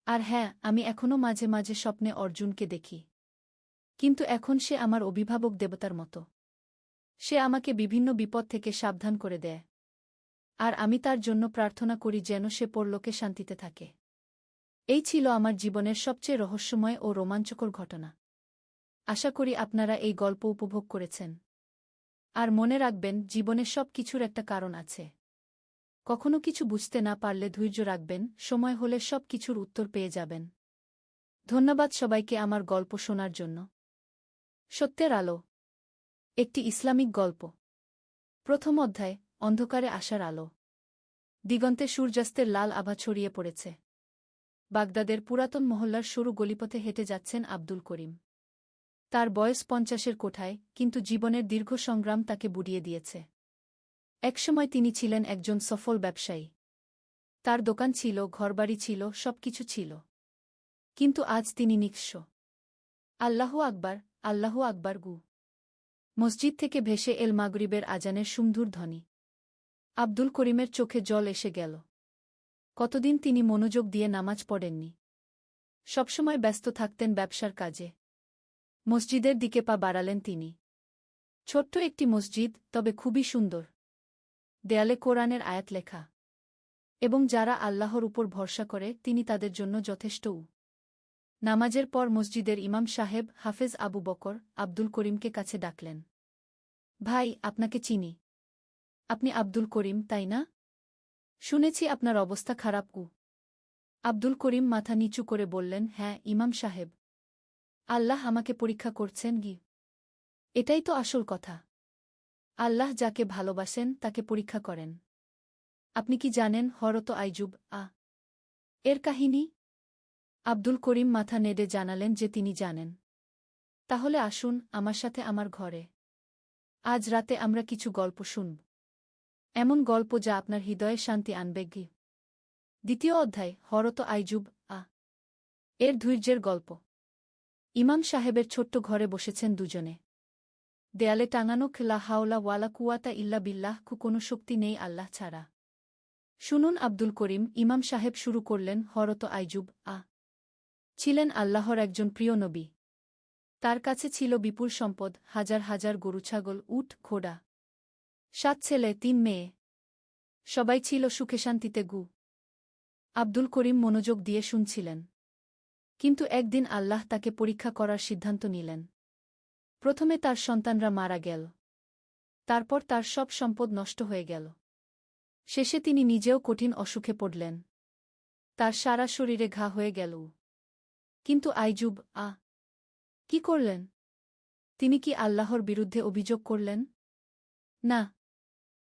আর হ্যাঁ, আমি এখনও মাঝে মাঝে স্বপ্নে অর্জুনকে দেখি। কিন্তু এখন সে আমার অভিভাবক দেবতার মতো। সে আমাকে বিভিন্ন বিপদ থেকে সাবধান করে দেয়। আর আমি তার জন্য প্রার্থনা করি যেন সে পরলোকে শান্তিতে থাকে। এই ছিল আমার জীবনের সবচেয়ে রহস্যময় ও রোমাঞ্চকর ঘটনা। আশা করি আপনারা এই গল্প উপভোগ করেছেন। আর মনে রাখবেন, জীবনে সব কিছুর একটা কারণ আছে। কখনো কিছু বুঝতে না পারলে ধৈর্য রাখবেন, সময় হলে সব কিছুর উত্তর পেয়ে যাবেন। ধন্যবাদ সবাইকে আমার গল্প শোনার জন্য। সত্যের আলো, একটি ইসলামিক গল্প। প্রথম অধ্যায়, অন্ধকারে আসার আলো। দিগন্তে সূর্যাস্তের লাল আভা ছড়িয়ে পড়েছে। বাগদাদের পুরাতন মহল্লার সরু গলিপথে হেঁটে যাচ্ছেন আব্দুল করিম। তার বয়স ৫০-এর কোঠায়, কিন্তু জীবনের দীর্ঘ সংগ্রাম তাকে বুড়িয়ে দিয়েছে। একসময় তিনি ছিলেন একজন সফল ব্যবসায়ী। তার দোকান ছিল, ঘরবাড়ি ছিল, সবকিছু ছিল। কিন্তু আজ তিনি নিঃস্ব। আল্লাহু আকবার, আল্লাহু আকবার গু। মসজিদ থেকে ভেসে এল মাগরিবের আজানের সুমধুর ধ্বনি। আব্দুল করিমের চোখে জল এসে গেল। কতদিন তিনি মনোযোগ দিয়ে নামাজ পড়েননি। সবসময় ব্যস্ত থাকতেন ব্যবসার কাজে। মসজিদের দিকে পা বাড়ালেন তিনি। ছোট্ট একটি মসজিদ, তবে খুবই সুন্দর। দেয়ালে কোরআনের আয়াত লেখা। এবং যারা আল্লাহর উপর ভরসা করে, তিনি তাদের জন্য যথেষ্ট। নামাজের পর মসজিদের ইমাম সাহেব হাফেজ আবু বকর আব্দুল করিমকে কাছে ডাকলেন। ভাই, আপনাকে চিনি। আপনি আব্দুল করিম, তাই না? শুনেছি আপনার অবস্থা খারাপ। আব্দুল করিম মাথা নিচু করে বললেন, হ্যাঁ ইমাম সাহেব। আল্লাহ আমাকে পরীক্ষা করছেন। এটাই তো আসল কথা। আল্লাহ যাকে ভালোবাসেন তাকে পরীক্ষা করেন। আপনি কি জানেন হরত আইজুব এর কাহিনী? আব্দুল করিম মাথা নেড়ে জানালেন যে তিনি জানেন। তাহলে আসুন আমার সাথে আমার ঘরে। আজ রাতে আমরা কিছু গল্প শুনব। এমন গল্প যা আপনার হৃদয়ে শান্তি আনবে। দ্বিতীয় অধ্যায়, হরত আইজুব এর ধৈর্যের গল্প। ইমাম সাহেবের ছোট্ট ঘরে বসেছেন দুজনে। দেয়ালে টাঙানো লা হাওলা ওয়ালা কুওয়াতা ইল্লা বিল্লাহ, কোনো শক্তি নেই আল্লাহ ছাড়া। শুনুন আব্দুল করিম, ইমাম সাহেব শুরু করলেন। হরত আইজুব ছিলেন আল্লাহর একজন প্রিয় নবী। তার কাছে ছিল বিপুল সম্পদ, হাজার হাজার গরু, ছাগল, উট, ঘোড়া। ৭ ছেলে, ৩ মেয়ে। সবাই ছিল সুখে শান্তিতে। আব্দুল করিম মনোযোগ দিয়ে শুনছিলেন। কিন্তু একদিন আল্লাহ তাকে পরীক্ষা করার সিদ্ধান্ত নিলেন। প্রথমে তার সন্তানরা মারা গেল। তারপর তার সব সম্পদ নষ্ট হয়ে গেল। শেষে তিনি নিজেও কঠিন অসুখে পড়লেন। তার সারা শরীরে ঘা হয়ে গেল। কিন্তু আইজুব কি করলেন? তিনি কি আল্লাহর বিরুদ্ধে অভিযোগ করলেন? না।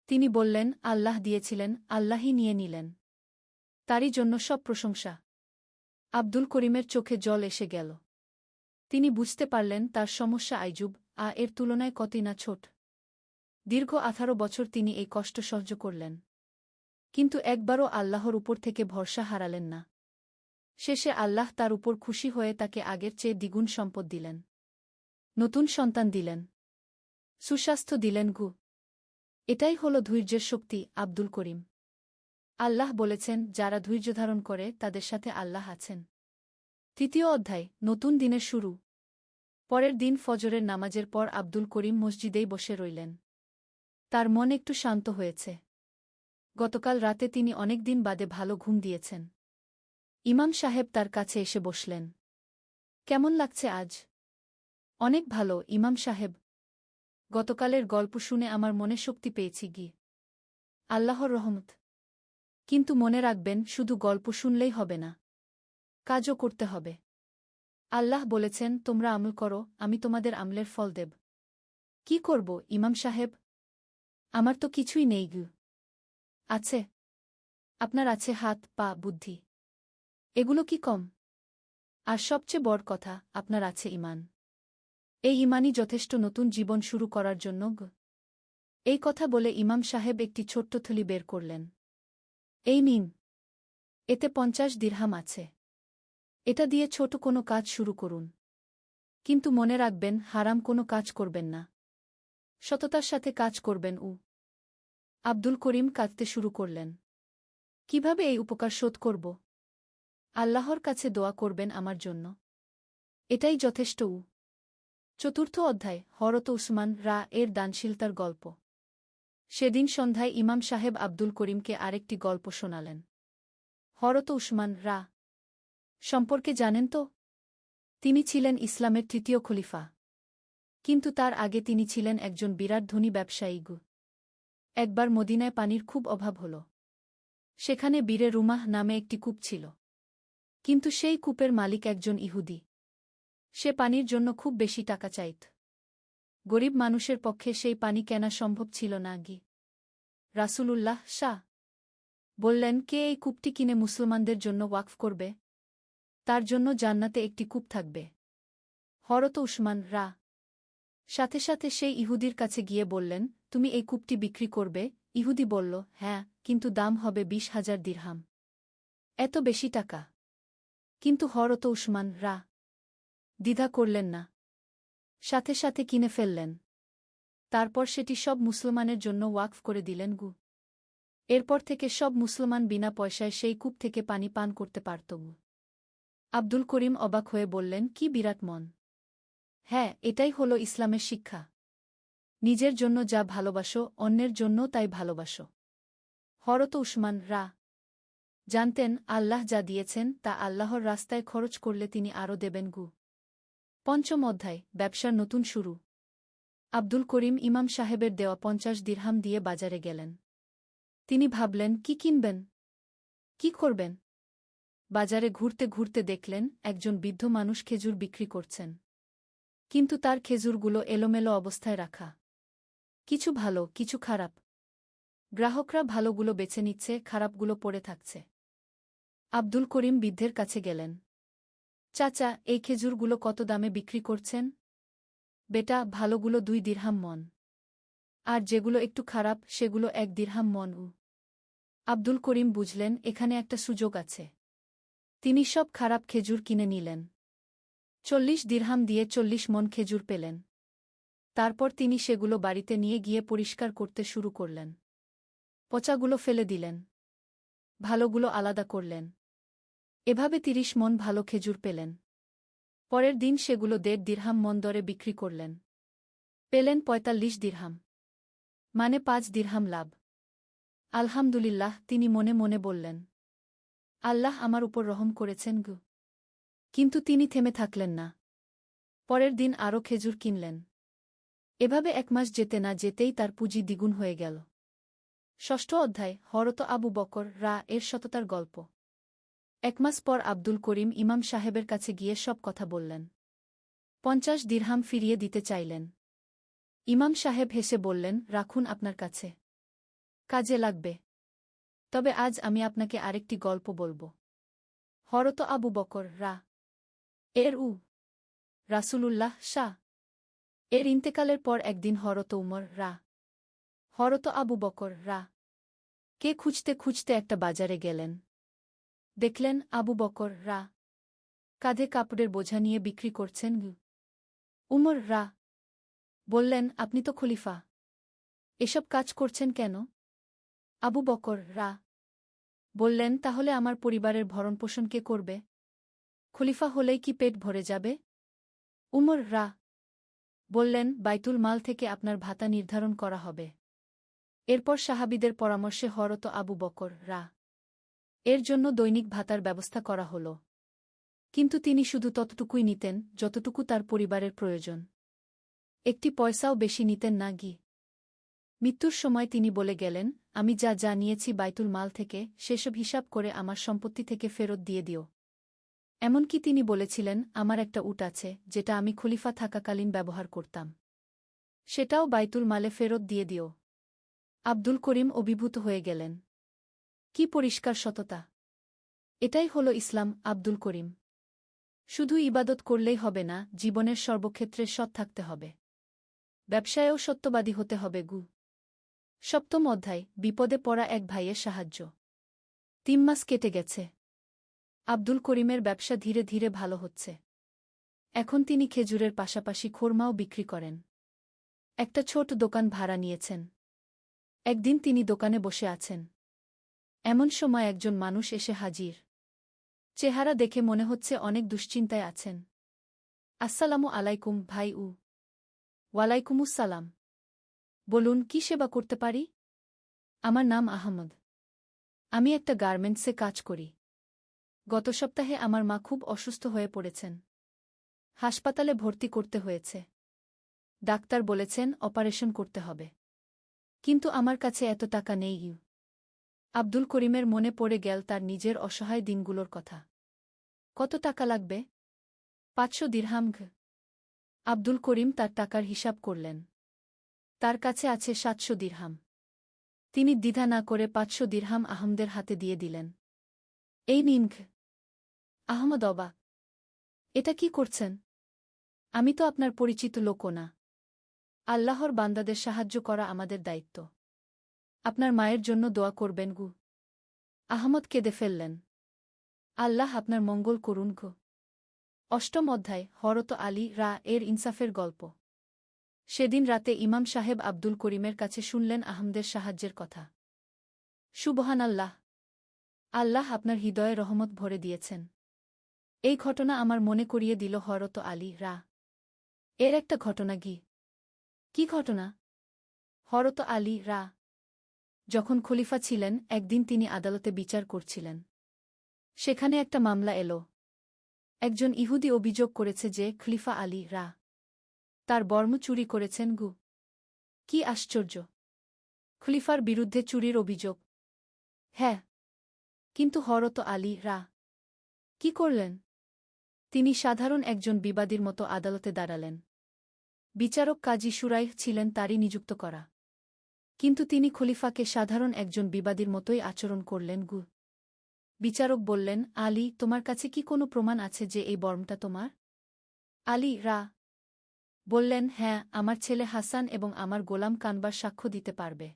তিনি বললেন, আল্লাহ দিয়েছিলেন, আল্লাহই নিয়ে নিলেন। তারই জন্য সব প্রশংসা। আব্দুল করিমের চোখে জল এসে গেল। তিনি বুঝতে পারলেন তার সমস্যা আইজুব এর তুলনায় কতই না ছোট। দীর্ঘ 18 বছর তিনি এই কষ্ট সহ্য করলেন। কিন্তু একবারও আল্লাহর উপর থেকে ভরসা হারালেন না। শেষে আল্লাহ তার উপর খুশি হয়ে তাকে আগের চেয়ে দ্বিগুণ সম্পদ দিলেন। নতুন সন্তান দিলেন। সুস্বাস্থ্য দিলেন। এটাই হল ধৈর্যের শক্তি। আব্দুল করিম। আল্লাহ বলেছেন, যারা ধৈর্যধারণ করে তাদের সাথে আল্লাহ আছেন। 3য় অধ্যায়, নতুন দিনের শুরু। পরের দিন ফজরের নামাজের পর আব্দুল করিম মসজিদেই বসে রইলেন। তার মন একটু শান্ত হয়েছে। গতকাল রাতে তিনি অনেক দিন বাদে ভালো ঘুম দিয়েছেন। ইমাম সাহেব তার কাছে এসে বসলেন। কেমন লাগছে আজ? অনেক ভালো, ইমাম সাহেব। গতকালের গল্প শুনে আমার মনে শক্তি পেয়েছি। আল্লাহর রহমত। কিন্তু মনে রাখবেন, শুধু গল্প শুনলেই হবে না, কাজও করতে হবে। আল্লাহ বলেছেন, তোমরা আমল করো, আমি তোমাদের আমলের ফল দেব। কি করব, ইমাম সাহেব? আমার তো কিছুই নেই। আছে। আপনার আছে হাত, পা, বুদ্ধি। এগুলো কি কম? আর সবচেয়ে বড় কথা, আপনার আছে ঈমান। এই ঈমানই যথেষ্ট নতুন জীবন শুরু করার জন্য। এই কথা বলে ইমাম সাহেব একটি ছোট্ট থলি বের করলেন। এই নিন। এতে 50 দিরহাম আছে। এটা দিয়ে ছোট কোনো কাজ শুরু করুন। কিন্তু মনে রাখবেন, হারাম কোনো কাজ করবেন না। সততার সাথে কাজ করবেন। আব্দুল করিম কাঁদতে শুরু করলেন। কিভাবে এই উপকার শোধ করব? আল্লাহর কাছে দোয়া করবেন আমার জন্য। এটাই যথেষ্ট। 4র্থ অধ্যায়, হরত উসমান এর দানশীলতার গল্প। সেদিন সন্ধ্যায় ইমাম সাহেব আব্দুল করিমকে আরেকটি গল্প শোনালেন। হরত উসমান সম্পর্কে জানেন তো? তিনি ছিলেন ইসলামের 3য় খলিফা। কিন্তু তার আগে তিনি ছিলেন একজন বিরাট ধনী ব্যবসায়ী। একবার মদিনায় পানির খুব অভাব হল। সেখানে বীরে রুমাহ নামে একটি কূপ ছিল। কিন্তু সেই কূপের মালিক একজন ইহুদি। সে পানির জন্য খুব বেশি টাকা চাইত। গরিব মানুষের পক্ষে সেই পানি কেনা সম্ভব ছিল না। রাসূলুল্লাহ বললেন, কে এই কূপটি কিনে মুসলমানদের জন্য ওয়াকফ করবে? তার জন্য জান্নাতে একটি কূপ থাকবে। হরত উসমান সাথে সাথে সেই ইহুদির কাছে গিয়ে বললেন, তুমি এই কূপটি বিক্রি করবে? ইহুদি বলল, হ্যাঁ, কিন্তু দাম হবে 20,000 দিরহাম। এত বেশি টাকা? কিন্তু হরত উসমান দ্বিধা করলেন না। সাথে সাথে কিনে ফেললেন। তারপর সেটি সব মুসলমানের জন্য ওয়াকফ করে দিলেন। এরপর থেকে সব মুসলমান বিনা পয়সায় সেই কূপ থেকে পানি পান করতে পারত। আব্দুল করিম অবাক হয়ে বললেন, কি বিরাট মন! হ্যাঁ, এটাই হল ইসলামের শিক্ষা। নিজের জন্য যা ভালোবাসো, অন্যের জন্য তাই ভালোবাসো। হরত উসমান জানতেন, আল্লাহ যা দিয়েছেন তা আল্লাহর রাস্তায় খরচ করলে তিনি আরও দেবেন। 5ম অধ্যায়, ব্যবসার নতুন শুরু। আব্দুল করিম ইমাম সাহেবের দেওয়া 50 দিরহাম দিয়ে বাজারে গেলেন। তিনি ভাবলেন, কি কিনবেন, কি করবেন? বাজারে ঘুরতে ঘুরতে দেখলেন, একজন বৃদ্ধ মানুষ খেজুর বিক্রি করছেন। কিন্তু তার খেজুরগুলো এলোমেলো অবস্থায় রাখা। কিছু ভালো, কিছু খারাপ। গ্রাহকরা ভালোগুলো বেছে নিচ্ছে, খারাপগুলো পড়ে থাকছে। আব্দুল করিম বৃদ্ধের কাছে গেলেন। চাচা, এই খেজুরগুলো কত দামে বিক্রি করছেন? বেটা, ভালোগুলো 2 দিরহাম মন। আর যেগুলো একটু খারাপ সেগুলো 1 দিরহাম মন। আব্দুল করিম বুঝলেন, এখানে একটা সুযোগ আছে। তিনি সব খারাপ খেজুর কিনে নিলেন। 40 দিরহাম দিয়ে 40 মন খেজুর পেলেন। তারপর তিনি সেগুলো বাড়িতে নিয়ে গিয়ে পরিষ্কার করতে শুরু করলেন। পচাগুলো ফেলে দিলেন। ভালোগুলো আলাদা করলেন। এভাবে 30 মন ভালো খেজুর পেলেন। পরের দিন সেগুলো 1.5 দিরহাম মন দরে বিক্রি করলেন। পেলেন 45 দিরহাম। মানে 5 দিরহাম লাভ। আলহামদুলিল্লাহ, তিনি মনে মনে বললেন। আল্লাহ আমার উপর রহম করেছেন। কিন্তু তিনি থেমে থাকলেন না। পরের দিন আরও খেজুর কিনলেন। এভাবে 1 মাস যেতে না যেতেই তার পুঁজি দ্বিগুণ হয়ে গেল। 6ষ্ঠ অধ্যায়, হরত আবু বকর এর সততার গল্প। 1 মাস পর আব্দুল করিম ইমাম সাহেবের কাছে গিয়ে সব কথা বললেন। 50 দিরহাম ফিরিয়ে দিতে চাইলেন। ইমাম সাহেব হেসে বললেন, রাখুন আপনার কাছে, কাজে লাগবে। তবে আজ আমি আপনাকে আরেকটি গল্প বলব। হরত আবু বকর এর রাসূলুল্লাহ এর ইন্তেকালের পর একদিন হরত উমর হরত আবু বকর কে খুঁজতে খুঁজতে একটা বাজারে গেলেন। দেখলেন আবু বকর কাঁধে কাপড়ের বোঝা নিয়ে বিক্রি করছেন। উমর বললেন, আপনি তো খলিফা, এসব কাজ করছেন কেন? আবু বকর বললেন, তাহলে আমার পরিবারের ভরণপোষণ কে করবে? খলিফা হলেই কি পেট ভরে যাবে? উমর বললেন, বাইতুল মাল থেকে আপনার ভাতা নির্ধারণ করা হবে। এরপর সাহাবীদের পরামর্শে হরত আবু বকর এর জন্য দৈনিক ভাতার ব্যবস্থা করা হল। কিন্তু তিনি শুধু ততটুকুই নিতেন যতটুকু তার পরিবারের প্রয়োজন। একটি পয়সাও বেশি নিতেন না। মৃত্যুর সময় তিনি বলে গেলেন, আমি যা যা নিয়েছি বাইতুল মাল থেকে সেসব হিসাব করে আমার সম্পত্তি থেকে ফেরত দিয়ে দিও। এমনকি তিনি বলেছিলেন, আমার একটা উট আছে যেটা আমি খলিফা থাকাকালীন ব্যবহার করতাম, সেটাও বাইতুল মালে ফেরত দিয়ে দিও। আব্দুল করিম অভিভূত হয়ে গেলেন। কি পরিষ্কার সততা! এটাই হলো ইসলাম। আব্দুল করিম, শুধু ইবাদত করলেই হবে না, জীবনের সর্বক্ষেত্রে সৎ থাকতে হবে। ব্যবসায়েও সত্যবাদী হতে হবে। সপ্তম অধ্যায়, বিপদে পড়া এক ভাইয়ের সাহায্য। ৩ মাস কেটে গেছে। আব্দুল করিমের ব্যবসা ধীরে ধীরে ভালো হচ্ছে। এখন তিনি খেজুরের পাশাপাশি খোরমাও বিক্রি করেন। একটা ছোট দোকান ভাড়া নিয়েছেন। একদিন তিনি দোকানে বসে আছেন। এমন সময় একজন মানুষ এসে হাজির। চেহারা দেখে মনে হচ্ছে অনেক দুশ্চিন্তায় আছেন। আসসালামু আলাইকুম ভাই। ওয়ালাইকুমুসসালাম। বলুন, কি সেবা করতে পারি? আমার নাম আহমদ। আমি একটা গার্মেন্টসে কাজ করি। গত সপ্তাহে আমার মা খুব অসুস্থ হয়ে পড়েছেন। হাসপাতালে ভর্তি করতে হয়েছে। ডাক্তার বলেছেন অপারেশন করতে হবে। কিন্তু আমার কাছে এত টাকা নেই। আব্দুল করিমের মনে পড়ে গেল তার নিজের অসহায় দিনগুলোর কথা। কত টাকা লাগবে? ৫০০ দিরহাম। আব্দুল করিম তার টাকার হিসাব করলেন। তার কাছে আছে ৭০০ দিরহাম। তিনি দ্বিধা না করে ৫০০ দিরহাম আহমদের হাতে দিয়ে দিলেন। এই নিন। আহমদ অবাক। এটা কি করছেন? আমি তো আপনার পরিচিত লোকও না। আল্লাহর বান্দাদের সাহায্য করা আমাদের দায়িত্ব। আপনার মায়ের জন্য দোয়া করবেন। আহমদ কেঁদে ফেললেন। আল্লাহ আপনার মঙ্গল করুন। অষ্টম অধ্যায়, হরত আলী এর ইনসাফের গল্প। সেদিন রাতে ইমাম সাহেব আব্দুল করিমের কাছে শুনলেন আহমদের সাহায্যের কথা। সুবহানাল্লাহ! আল্লাহ আপনার হৃদয়ে রহমত ভরে দিয়েছেন। এই ঘটনা আমার মনে করিয়ে দিল হরত আলী এর একটা ঘটনা। কি ঘটনা? হরত আলী যখন খলিফা ছিলেন, একদিন তিনি আদালতে বিচার করছিলেন। সেখানে একটা মামলা এলো। একজন ইহুদি অভিযোগ করেছে যে খলিফা আলী তার বর্ম চুরি করেছেন। কি আশ্চর্য! খলিফার বিরুদ্ধে চুরির অভিযোগ? হ্যাঁ। কিন্তু হরত আলী কি করলেন? তিনি সাধারণ একজন বিবাদীর মতো আদালতে দাঁড়ালেন। বিচারক কাজী শুরাইহ ছিলেন তারই নিযুক্ত করা। কিন্তু তিনি খলিফাকে সাধারণ একজন বিবাদীর মতোই আচরণ করলেন। বিচারক বললেন, আলী, তোমার কাছে কি কোনো প্রমাণ আছে যে এই বর্মটা তোমার? আলী বললেন, হ্যাঁ, আমার ছেলে হাসান এবং আমার গোলাম কানবার সাক্ষ্য দিতে পারবে।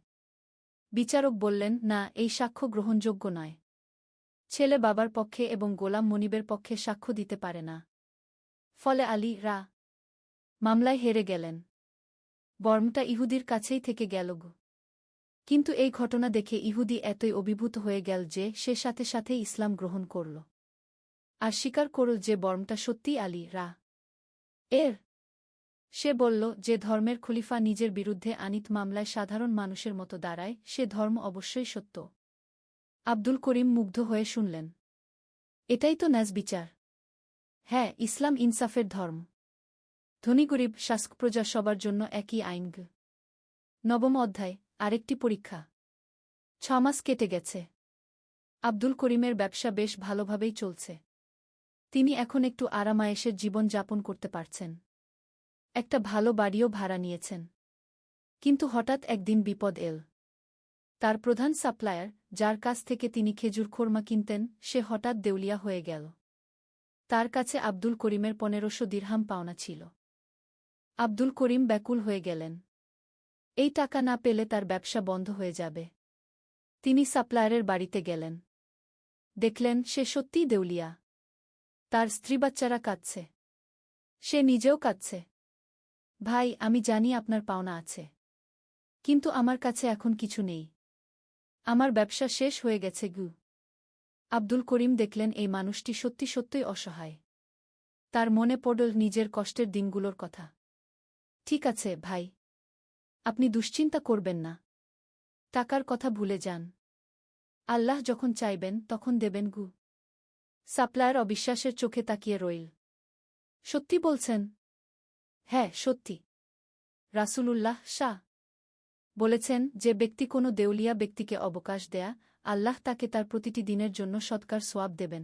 বিচারক বললেন, না, এই সাক্ষ্য গ্রহণযোগ্য নয়। ছেলে বাবার পক্ষে এবং গোলাম মনিবের পক্ষে সাক্ষ্য দিতে পারে না। ফলে আলী মামলায় হেরে গেলেন। বর্মটা ইহুদির কাছেই থেকে গেল। কিন্তু এই ঘটনা দেখে ইহুদি এতই অভিভূত হয়ে গেল যে সে সাথে সাথেই ইসলাম গ্রহণ করল আর স্বীকার করল যে বর্মটা সত্যিই আলী এর। সে বলল, যে ধর্মের খলিফা নিজের বিরুদ্ধে আনিত মামলায় সাধারণ মানুষের মতো দাঁড়ায়, সে ধর্ম অবশ্যই সত্য। আব্দুল করিম মুগ্ধ হয়ে শুনলেন। এটাই তো ন্যায় বিচার। হ্যাঁ, ইসলাম ইনসাফের ধর্ম। ধনী গরিব, শাসক প্রজা সবার জন্য একই আইন। নবম অধ্যায়, আরেকটি পরীক্ষা। ৬ মাস কেটে গেছে। আব্দুল করিমের ব্যবসা বেশ ভালোভাবেই চলছে। তিনি এখন একটু আরামায়েশের জীবন যাপন করতে পারছেন। একটা ভালো বাড়িও ভাড়া নিয়েছেন। কিন্তু হঠাৎ একদিন বিপদ এল। তার প্রধান সাপ্লায়ার, যার কাছ থেকে তিনি খেজুর খোরমা কিনতেন, সে হঠাৎ দেউলিয়া হয়ে গেল। তার কাছে আব্দুল করিমের ১৫০০ দিরহাম পাওনা ছিল। আব্দুল করিম ব্যাকুল হয়ে গেলেন। এই টাকা না পেলে তার ব্যবসা বন্ধ হয়ে যাবে। তিনি সাপ্লায়ারের বাড়িতে গেলেন। দেখলেন সে সত্যিই দেউলিয়া। তার স্ত্রী বাচ্চারা কাঁদছে। সে নিজেও কাঁদছে। ভাই, আমি জানি আপনার পাওনা আছে, কিন্তু আমার কাছে এখন কিছু নেই। আমার ব্যবসা শেষ হয়ে গেছে গু। আব্দুল করিম দেখলেন এই মানুষটি সত্যি সত্যই অসহায়। তার মনে পড়ল নিজের কষ্টের দিনগুলোর কথা। ঠিক আছে ভাই, আপনি দুশ্চিন্তা করবেন না। টাকার কথা ভুলে যান। আল্লাহ যখন চাইবেন তখন দেবেন গু। সাপ্লায়ার অবিশ্বাসের চোখে তাকিয়ে রইল। সত্যি বলছেন? হ্যাঁ, সত্যি। রাসূলুল্লাহ শাহ বলেছেন, যে ব্যক্তি কোনো দেউলিয়া ব্যক্তিকে অবকাশ দেয়া, আল্লাহ তাকে তার প্রতিটি দিনের জন্য সৎকার সোয়াব দেবেন।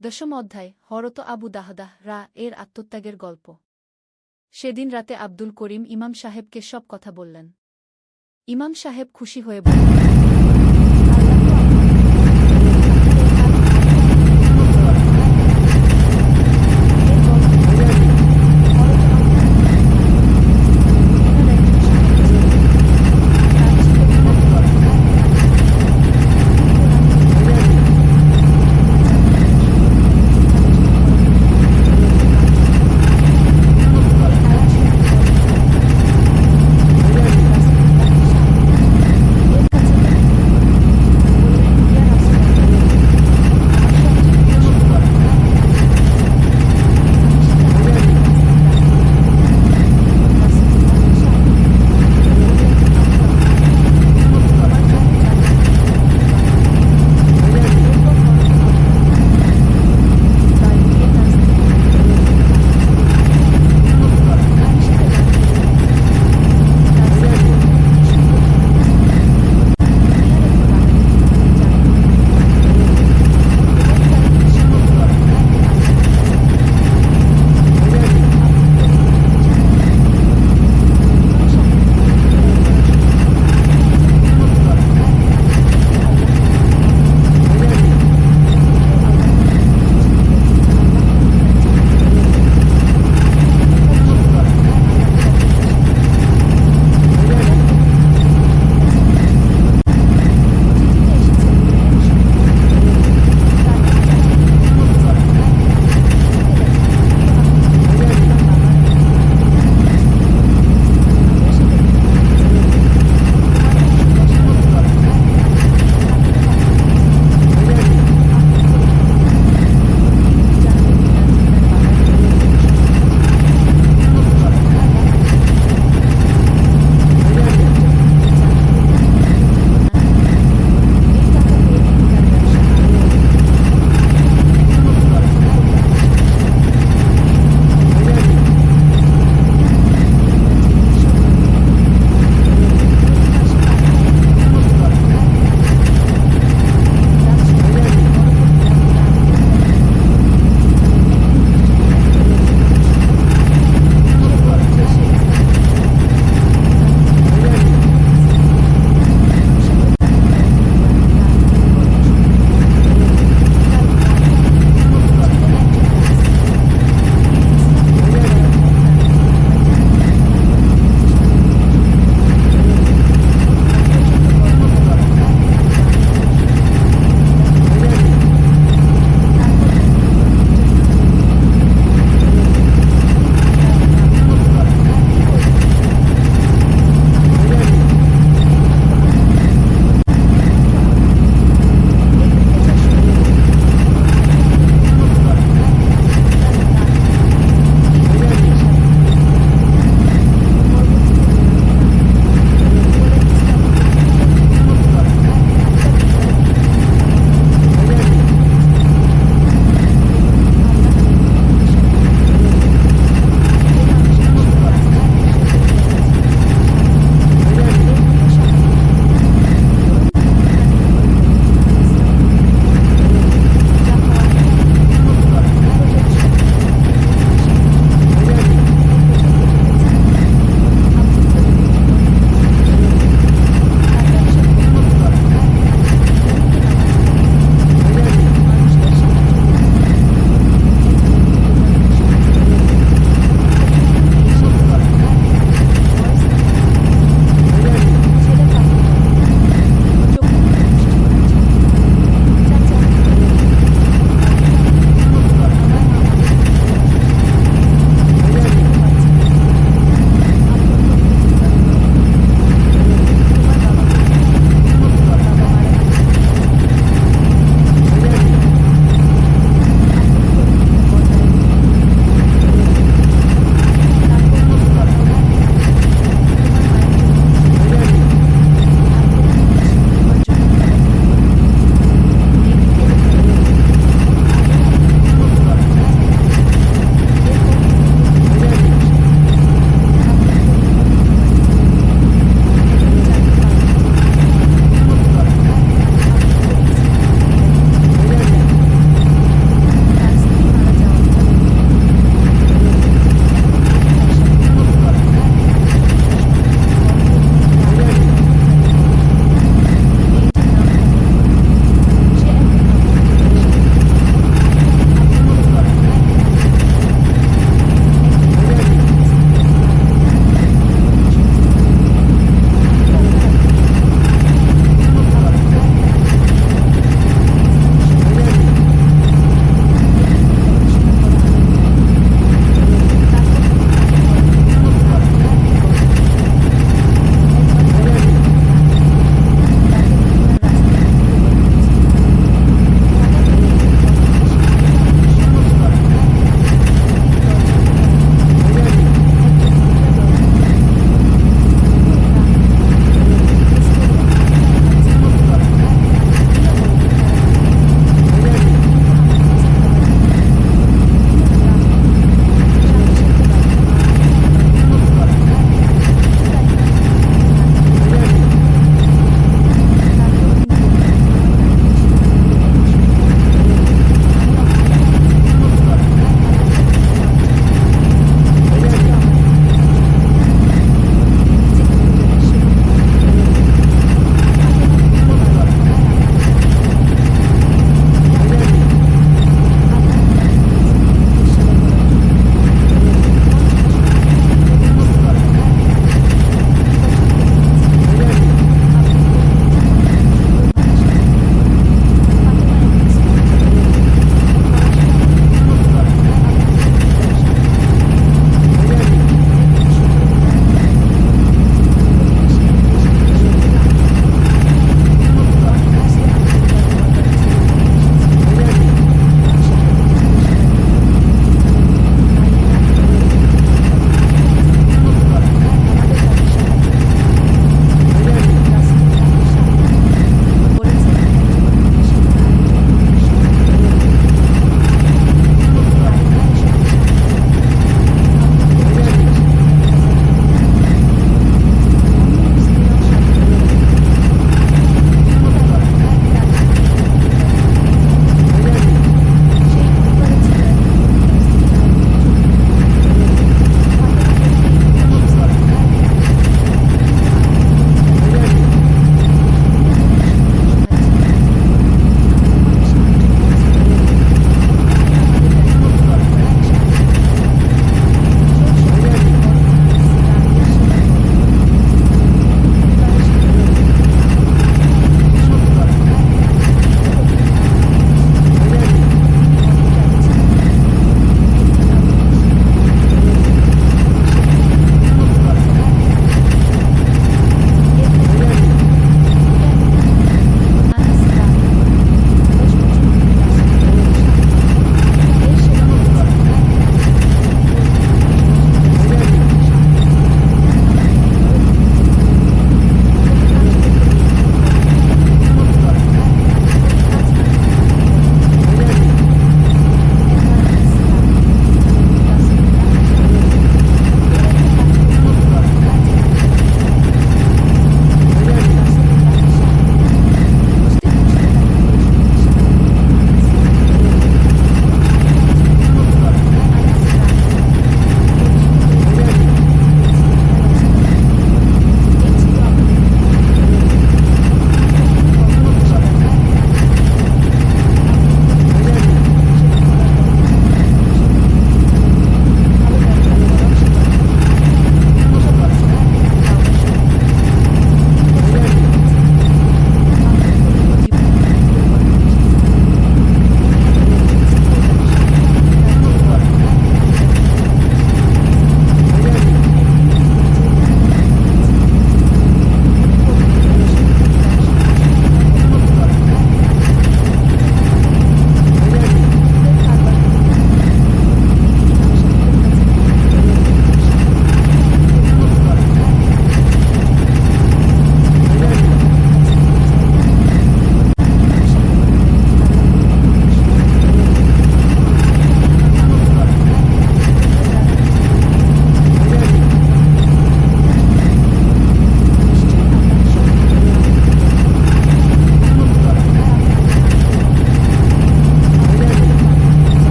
১০ম অধ্যায়, হরত আবু দাহদাহ রা এর আত্মত্যাগের গল্প। সেদিন রাতে আব্দুল করিম ইমাম সাহেবকে সব কথা বললেন। ইমাম সাহেব খুশি হয়ে বললেন,